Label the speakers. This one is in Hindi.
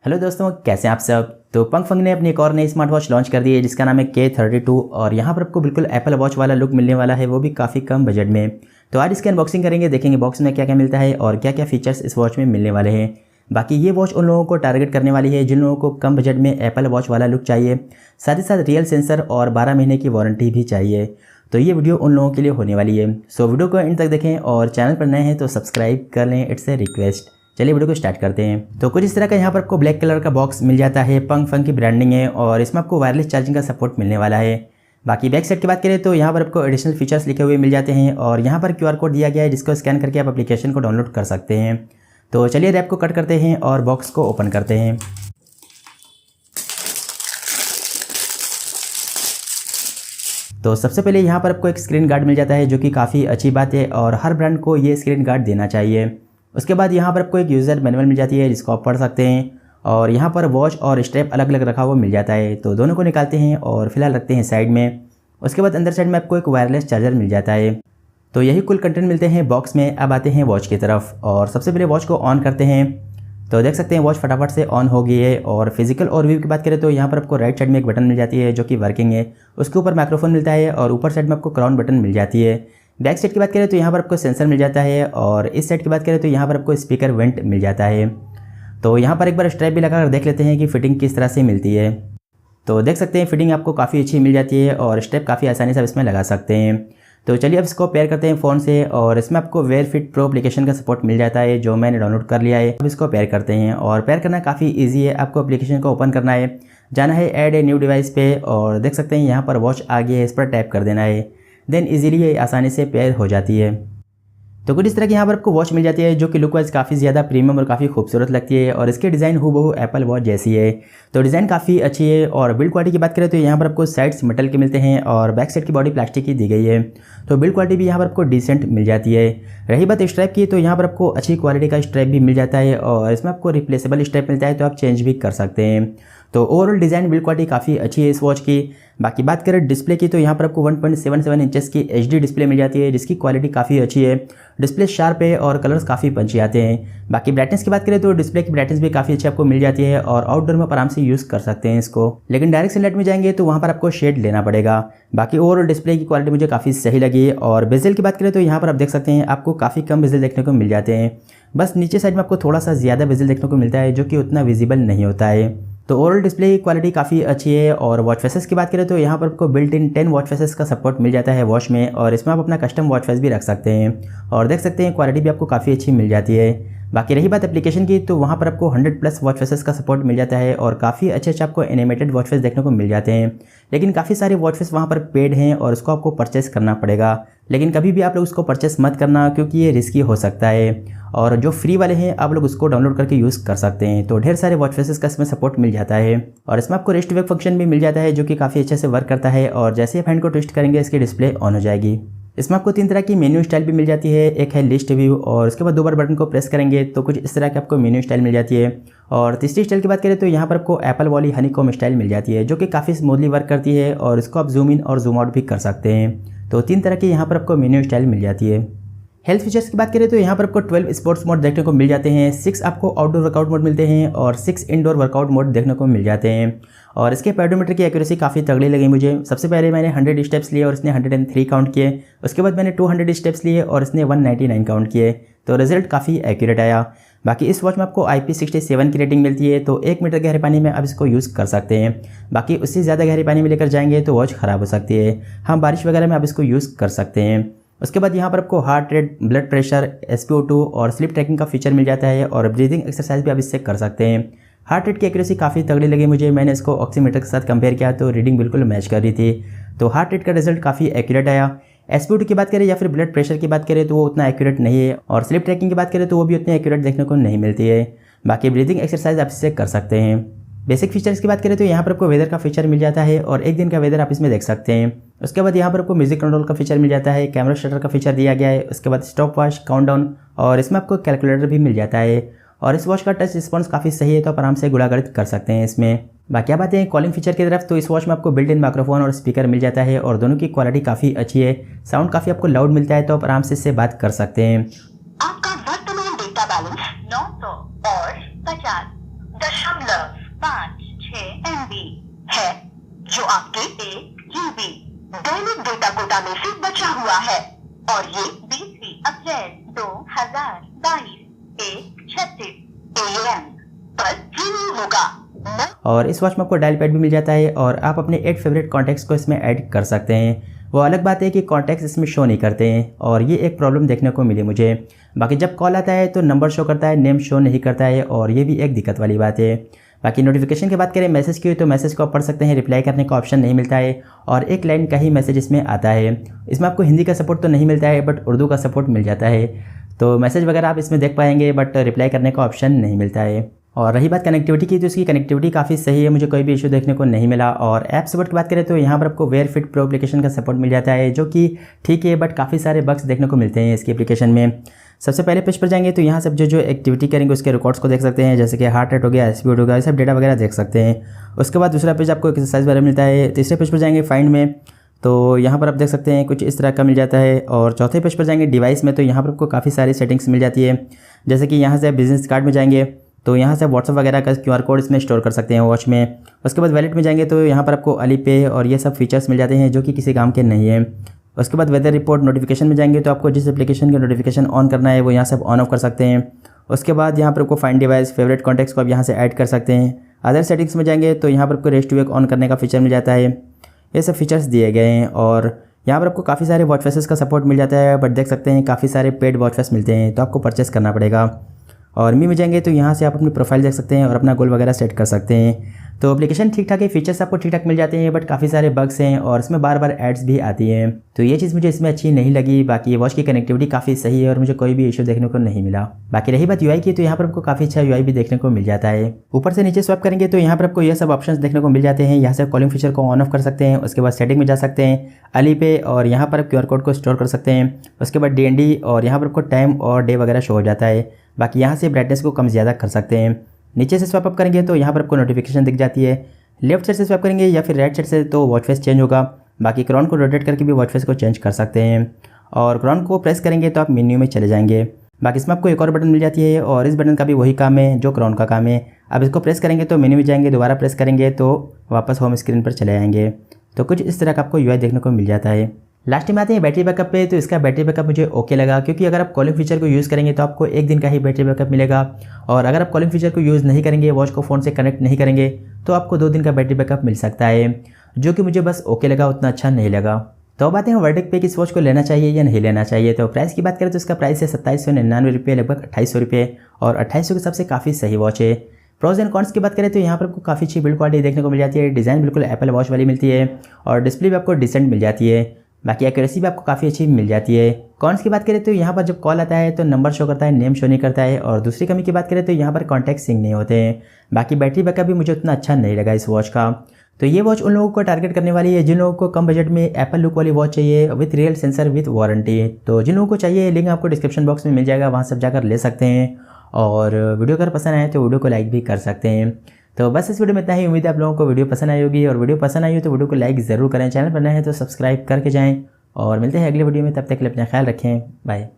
Speaker 1: हेलो दोस्तों, कैसे हैं आप सब। तो पंगफंग ने अपनी एक और नई स्मार्ट वॉच लॉन्च कर दी है जिसका नाम है K32 और यहाँ पर आपको बिल्कुल एप्पल वॉच वाला लुक मिलने वाला है, वो भी काफ़ी कम बजट में। तो आज इसकी अनबॉक्सिंग करेंगे, देखेंगे बॉक्स में क्या क्या मिलता है और क्या क्या फीचर्स इस वॉच में मिलने वाले हैं। बाकी ये वॉच उन लोगों को टारगेट करने वाली है जिन लोगों को कम बजट में एप्पल वॉच वाला लुक चाहिए, साथ ही साथ रियल सेंसर और 12 महीने की वारंटी भी चाहिए। तो ये वीडियो उन लोगों के लिए होने वाली है। सो वीडियो को एंड तक देखें और चैनल पर नए हैं तो सब्सक्राइब कर लें, इट्स ए रिक्वेस्ट। चलिए वीडियो को स्टार्ट करते हैं। तो कुछ इस तरह का यहाँ पर आपको ब्लैक कलर का बॉक्स मिल जाता है, पंगफंग की ब्रांडिंग है और इसमें आपको वायरलेस चार्जिंग का सपोर्ट मिलने वाला है। बाकी बैक साइड की बात करें तो यहाँ पर आपको एडिशनल फीचर्स लिखे हुए मिल जाते हैं और यहाँ पर QR कोड दिया गया है जिसको स्कैन करके आप एप्लीकेशन को डाउनलोड कर सकते हैं। तो चलिए रैप को कट करते हैं और बॉक्स को ओपन करते हैं। तो सबसे पहले यहाँ पर आपको एक स्क्रीन गार्ड मिल जाता है जो कि काफ़ी अच्छी बात है और हर ब्रांड को ये स्क्रीन गार्ड देना चाहिए। उसके बाद यहाँ पर आपको एक यूज़र मैनुअल मिल जाती है जिसको आप पढ़ सकते हैं और यहाँ पर वॉच और स्ट्रैप अलग अलग रखा हुआ मिल जाता है। तो दोनों को निकालते हैं और फिलहाल रखते हैं साइड में। उसके बाद अंदर साइड में आपको एक वायरलेस चार्जर मिल जाता है। तो यही कुल कंटेंट मिलते हैं बॉक्स में। अब आते हैं वॉच की तरफ और सबसे पहले वॉच को ऑन करते हैं। तो देख सकते हैं वॉच फटाफट से ऑन हो गई है। और फिजिकल ओवरव्यू की बात करें तो यहाँ पर आपको राइट साइड में एक बटन मिल जाती है जो कि वर्किंग है, उसके ऊपर माइक्रोफोन मिलता है और ऊपर साइड में आपको क्राउन बटन मिल जाती है। बैक साइड की बात करें तो यहाँ पर आपको सेंसर मिल जाता है और इस साइड की बात करें तो यहाँ पर आपको स्पीकर वेंट मिल जाता है। तो यहाँ पर एक बार स्ट्रैप भी लगाकर देख लेते हैं कि फिटिंग किस तरह से मिलती है। तो देख सकते हैं फिटिंग आपको काफ़ी अच्छी मिल जाती है और स्ट्रैप काफ़ी आसानी से आप इसमें लगा सकते हैं। तो चलिए अब इसको पेयर करते हैं फ़ोन से और इसमें आपको वेयर फिट प्रो एप्लीकेशन का सपोर्ट मिल जाता है जो मैंने डाउनलोड कर लिया है। अब इसको पेयर करते हैं और पेयर करना काफ़ी ईजी है। आपको एप्लीकेशन को ओपन करना है, जाना है ऐड ए न्यू डिवाइस पे और देख सकते हैं यहाँ पर वॉच आ गई है, इस पर टैप कर देना है। देन इजीली ये आसानी से पेयर हो जाती है। तो कुछ इस तरह की यहाँ पर आपको वॉच मिल जाती है जो कि लुक वाइज काफ़ी ज़्यादा प्रीमियम और काफ़ी खूबसूरत लगती है और इसके डिज़ाइन हूबहू एप्पल वॉच जैसी है। तो डिज़ाइन काफ़ी अच्छी है और बिल्ड क्वालिटी की बात करें तो यहाँ पर आपको साइड्स मेटल के मिलते हैं और बैक साइड की बॉडी प्लास्टिक की दी गई है। तो बिल्ड क्वालिटी भी यहाँ पर आपको डिसेंट मिल जाती है। रही बात स्ट्रैप की तो यहाँ पर आपको अच्छी क्वालिटी का स्ट्रैप भी मिल जाता है और इसमें आपको रिप्लेसेबल स्ट्रैप मिलता है तो आप चेंज भी कर सकते हैं। तो ओवरऑल डिज़ाइन बिल्ड क्वालिटी काफ़ी अच्छी है इस वॉच की। बाकी बात करें डिस्प्ले की तो यहाँ पर आपको 1.77 इंचेस की HD डिस्प्ले मिल जाती है जिसकी क्वालिटी काफ़ी अच्छी है। डिस्प्ले शार्प है और कलर्स काफ़ी पंची आते हैं। बाकी ब्राइटनेस की बात करें तो डिस्प्ले की ब्राइटनेस भी काफ़ी अच्छी आपको मिल जाती है और आउटडोर में आराम से यूज़ कर सकते हैं इसको। लेकिन डायरेक्ट सनलाइट में जाएंगे तो वहाँ पर आपको शेड लेना पड़ेगा। बाकी ओवरऑल डिस्प्ले की क्वालिटी मुझे काफ़ी सही लगी। और बेजल की बात करें तो यहाँ पर आप देख सकते हैं आपको काफ़ी कम बेजल देखने को मिल जाते हैं, बस नीचे साइड में आपको थोड़ा सा ज़्यादा बेजल देखने को मिलता है जो कि उतना विजिबल नहीं होता है। तो ओवरऑल डिस्प्ले की क्वालिटी काफ़ी अच्छी है। और वॉच फेसेस की बात करें तो यहाँ पर आपको बिल्ट इन 10 वॉच फेसेस का सपोर्ट मिल जाता है वॉच में और इसमें आप अपना कस्टम वॉच फेस भी रख सकते हैं और देख सकते हैं क्वालिटी भी आपको काफ़ी अच्छी मिल जाती है। बाकी रही बात एप्लीकेशन की तो वहाँ पर आपको 100+ वॉच फेसेस का सपोर्ट मिल जाता है और काफ़ी अच्छे आपको एनिमेटेड वॉच फेस देखने को मिल जाते हैं। लेकिन काफ़ी सारे वॉच फेस वहाँ पर पेड हैं और उसको आपको परचेस करना पड़ेगा। लेकिन कभी भी आप लोग उसको परचेस मत करना क्योंकि ये रिस्की हो सकता है। और जो फ्री वाले हैं आप लोग उसको डाउनलोड करके यूज़ कर सकते हैं। तो ढेर सारे वॉच फेसेस का इसमें सपोर्ट मिल जाता है और इसमें आपको रेस्ट वेक फंक्शन भी मिल जाता है जो कि काफ़ी अच्छे से वर्क करता है और जैसे आप हैंड को ट्विस्ट करेंगे इसकी डिस्प्ले ऑन हो जाएगी। इसमें आपको 3 तरह की मेन्यू स्टाइल भी मिल जाती है, एक है लिस्ट व्यू और उसके बाद 2 बार बटन को प्रेस करेंगे तो कुछ इस तरह की आपको मेन्यू स्टाइल मिल जाती है। और तीसरी स्टाइल की बात करें तो यहाँ पर आपको एप्पल वाली हनीकॉम स्टाइल मिल जाती है जो कि काफ़ी स्मूथली वर्क करती है और इसको आप जूम इन और जूम आउट भी कर सकते हैं। तो 3 तरह की यहाँ पर आपको मेन्यू स्टाइल मिल जाती है। हेल्थ फीचर्स की बात करें तो यहाँ पर आपको 12 स्पोर्ट्स मोड देखने को मिल जाते हैं, 6 आपको आउटडोर वर्कआउट मोड मिलते हैं और 6 इंडोर वर्कआउट मोड देखने को मिल जाते हैं। और इसके पेडोमीटर की एक्यूरेसी काफ़ी तगड़ी लगी मुझे। सबसे पहले मैंने 100 स्टेप्स लिए और इसने 103 काउंट किए। उसके बाद मैंने 200 स्टेप्स लिए और इसने 199 काउंट किए। तो रिजल्ट काफ़ी एक्यूरेट आया। बाकी इस वॉच में आपको IP67 की रेटिंग मिलती है तो 1 मीटर गहरे पानी में आप इसको यूज़ कर सकते हैं। बाकी उससे ज़्यादा गहरे पानी में लेकर जाएंगे तो वॉच ख़राब हो सकती है। हाँ, बारिश वगैरह में आप इसको यूज़ कर सकते हैं। उसके बाद यहाँ पर आपको heart rate, blood pressure, SpO2 और स्लीप ट्रैकिंग का फीचर मिल जाता है और ब्रीदिंग एक्सरसाइज भी आप इससे कर सकते हैं। हार्ट रेट की एक्यूरेसी काफ़ी तगड़ी लगी मुझे। मैंने इसको ऑक्सीमीटर के साथ कंपेयर किया तो रीडिंग बिल्कुल मैच कर रही थी। तो हार्ट रेट का रिजल्ट काफ़ी एक्यूरेट आया। SpO2 की बात करें या फिर ब्लड प्रेशर की बात करें तो वो उतना एक्यूरेट नहीं है और स्लीप ट्रैकिंग की बात करें तो वो भी उतनी एक्यूरेट देखने को नहीं मिलती है। बाकी ब्रीदिंग एक्सरसाइज आप इससे कर सकते हैं। बेसिक फीचर्स की बात करें तो यहाँ पर आपको वेदर का फीचर मिल जाता है और एक दिन का वेदर आप इसमें देख सकते हैं। उसके बाद यहाँ पर आपको म्यूजिक कंट्रोल का फीचर मिल जाता है, कैमरा शटर का फीचर दिया गया है। उसके बाद स्टॉप वॉच, काउंटडाउन और इसमें आपको कैलकुलेटर भी मिल जाता है और इस वॉच का टच रिस्पॉन्स काफ़ी सही है तो आप आराम से गुणागणित कर सकते हैं इसमें। बाकी आप आते हैं कॉलिंग फीचर की तरफ तो इस वॉच में आपको बिल्ट इन माइक्रोफोन और स्पीकर मिल जाता है और दोनों की क्वालिटी काफ़ी अच्छी है। साउंड काफ़ी आपको लाउड मिलता है तो आप आराम से इससे बात कर सकते हैं।
Speaker 2: आपका वर्तमान डेटा बैलेंस 900 और 50 MB है, जो आपके 1 GB दैनिक डेटा कोटा में से बचा हुआ है और ये 20 अप्रैल 2022 1:36 AM पर रिन्यू होगा।
Speaker 1: और इस वॉच में आपको डायल पैड भी मिल जाता है और आप अपने 8 फेवरेट कॉन्टैक्ट्स को इसमें ऐड कर सकते हैं। वो अलग बात है कि कॉन्टैक्ट्स इसमें शो नहीं करते हैं और ये एक प्रॉब्लम देखने को मिली मुझे। बाकी जब कॉल आता है तो नंबर शो करता है, नेम शो नहीं करता है और ये भी एक दिक्कत वाली बात है। बाकी नोटिफिकेशन की बात करें मैसेज की तो मैसेज को आप पढ़ सकते हैं, रिप्लाई करने का ऑप्शन नहीं मिलता है और एक लाइन का ही मैसेज इसमें आता है। इसमें आपको हिंदी का सपोर्ट तो नहीं मिलता है बट उर्दू का सपोर्ट मिल जाता है, तो मैसेज वगैरह आप इसमें देख पाएंगे बट रिप्लाई करने का ऑप्शन नहीं मिलता है। और रही बात कनेक्टिविटी की तो इसकी कनेक्टिविटी काफ़ी सही है, मुझे कोई भी इशू देखने को नहीं मिला। और ऐप सपोर्ट की बात करें तो यहाँ पर आपको वेयर फिट प्रो एप्लीकेशन का सपोर्ट मिल जाता है, जो कि ठीक है बट काफ़ी सारे बग्स देखने को मिलते हैं इसकी एप्लीकेशन में। सबसे पहले पेज पर जाएंगे तो यहाँ सब जो एक्टिविटी करेंगे उसके रिकॉर्ड्स को देख सकते हैं, जैसे कि हार्ट रेट हो गया, स्पीड हो गया, ये सब डेटा वगैरह देख सकते हैं। उसके बाद दूसरा पेज आपको एक्सरसाइज वगैरह मिलता है। तीसरे पेज पर जाएंगे फाइंड में तो यहाँ पर आप देख सकते हैं कुछ इस तरह का मिल जाता है। और चौथे पेज पर जाएंगे डिवाइस में तो यहाँ पर आपको काफ़ी सारी सेटिंग्स मिल जाती है, जैसे कि यहाँ से बिजनेस कार्ड में जाएंगे तो यहाँ से व्हाट्सअप वगैरह का QR कोड इसमें स्टोर कर सकते हैं वॉच में। उसके बाद वैलेट में जाएंगे तो यहाँ पर आपको अली पे और ये सब फीचर्स मिल जाते हैं जो कि किसी काम के नहीं है। उसके बाद वेदर रिपोर्ट नोटिफिकेशन में जाएंगे तो आपको जिस एप्लीकेशन का नोटिफिकेशन ऑन करना है वो यहाँ से आप ऑन ऑफ कर सकते हैं। उसके बाद यहाँ पर आपको फाइंड डिवाइस, फेवरेट कॉन्टैक्ट्स को आप यहाँ से ऐड कर सकते हैं। अदर सेटिंग्स में जाएंगे तो यहाँ पर आपको रेस्ट टू वेक ऑन करने का फीचर मिल जाता है। ये सब फीचर्स दिए गए हैं और यहाँ पर आपको काफ़ी सारे वॉच फेसेस का सपोर्ट मिल जाता है, बट देख सकते हैं काफ़ी सारे पेड वॉच फेस मिलते हैं तो आपको परचेस करना पड़ेगा। और मी में जाएंगे तो यहाँ से आप अपनी प्रोफाइल देख सकते हैं और अपना गोल वगैरह सेट कर सकते हैं। तो एप्लीकेशन ठीक ठाक है, फीचर्स आपको ठीक ठाक मिल जाते हैं बट काफ़ी सारे बग्स हैं और इसमें बार बार एड्स भी आती हैं, तो ये चीज़ मुझे इसमें अच्छी नहीं लगी। बाकी वॉच की कनेक्टिविटी काफ़ी सही है और मुझे कोई भी इशू देखने को नहीं मिला। बाकी रही बात UI की तो यहाँ पर आपको काफ़ी अच्छा UI भी देखने को मिल जाता है। ऊपर से नीचे स्वैप करेंगे तो यहाँ पर आपको ये सब ऑप्शंस देखने को मिल जाते हैं। यहाँ से कॉलिंग फीचर को ऑन ऑफ कर सकते हैं, उसके बाद सेटिंग में जा सकते हैं अली पे और यहाँ पर आप QR कोड को स्टोर कर सकते हैं। उसके बाद DND और यहाँ पर आपको टाइम और डे वगैरह शो हो जाता है। बाकी यहाँ से ब्राइटनेस को कम ज़्यादा कर सकते हैं। नीचे से स्वैप अप करेंगे तो यहाँ पर आपको नोटिफिकेशन दिख जाती है। लेफ्ट साइड से स्वैप करेंगे या फिर राइट साइड से तो वॉच फेस चेंज होगा। बाकी क्राउन को रोटेट करके भी वॉच फेस को चेंज कर सकते हैं और क्राउन को प्रेस करेंगे तो आप मेन्यू में चले जाएंगे। बाकी इसमें आपको एक और बटन मिल जाती है और इस बटन का भी वही काम है जो क्राउन का काम है। अब इसको प्रेस करेंगे तो मेन्यू में जाएंगे, दोबारा प्रेस करेंगे तो वापस होम स्क्रीन पर चले जाएंगे। तो कुछ इस तरह का आपको UI देखने को मिल जाता है। लास्ट में आते हैं बैटरी बैकअप पे, तो इसका बैटरी बैकअप मुझे ओके लगा, क्योंकि अगर आप कॉलिंग फीचर को यूज़ करेंगे तो आपको 1 दिन का ही बैटरी बैकअप मिलेगा और अगर आप कॉलिंग फीचर को यूज़ नहीं करेंगे, वॉच को फ़ोन से कनेक्ट नहीं करेंगे तो आपको 2 दिन का बैटरी बैकअप मिल सकता है, जो कि मुझे बस ओके लगा, उतना अच्छा नहीं लगा। तो अब आते हैं वर्डिक्ट पे कि इस वॉच को लेना चाहिए या नहीं लेना चाहिए। तो प्राइस की बात करें तो इसका प्राइस है 2799 रुपये, लगभग 2800 रुपये, और 2800 के हिसाब से काफ़ी सही वॉच है। प्रोज एंड कॉन्स की बात करें तो यहाँ पर आपको काफ़ी अच्छी बिल्ड क्वालिटी देखने को मिल जाती है, डिज़ाइन बिल्कुल एप्पल वॉच वाली मिलती है और डिस्प्ले भी आपको डिसेंट मिल जाती है। बाकी एक्यूरेसी भी आपको काफ़ी अच्छी मिल जाती है। कॉन्स की बात करें तो यहाँ पर जब कॉल आता है तो नंबर शो करता है, नेम शो नहीं करता है, और दूसरी कमी की बात करें तो यहाँ पर कॉन्टैक्ट सिंक नहीं होते हैं। बाकी बैटरी बैकअप भी मुझे उतना अच्छा नहीं लगा इस वॉच का। तो ये वॉच उन लोगों को टारगेट करने वाली है जिन लोगों को कम बजट में एप्पल लुक वाली वॉच चाहिए with real sensor with warranty. तो जिन लोगों को चाहिए लिंक आपको डिस्क्रिप्शन बॉक्स में मिल जाएगा, वहाँ सब जाकर ले सकते हैं। और वीडियो अगर पसंद आए तो वीडियो को लाइक भी कर सकते हैं। तो बस इस वीडियो में इतना ही। उम्मीद है आप लोगों को वीडियो पसंद आई होगी, और वीडियो पसंद आई हो तो वीडियो को लाइक ज़रूर करें, चैनल पर नए हैं तो सब्सक्राइब करके जाएँ, और मिलते हैं अगले वीडियो में। तब तक के लिए अपना ख्याल रखें, बाय।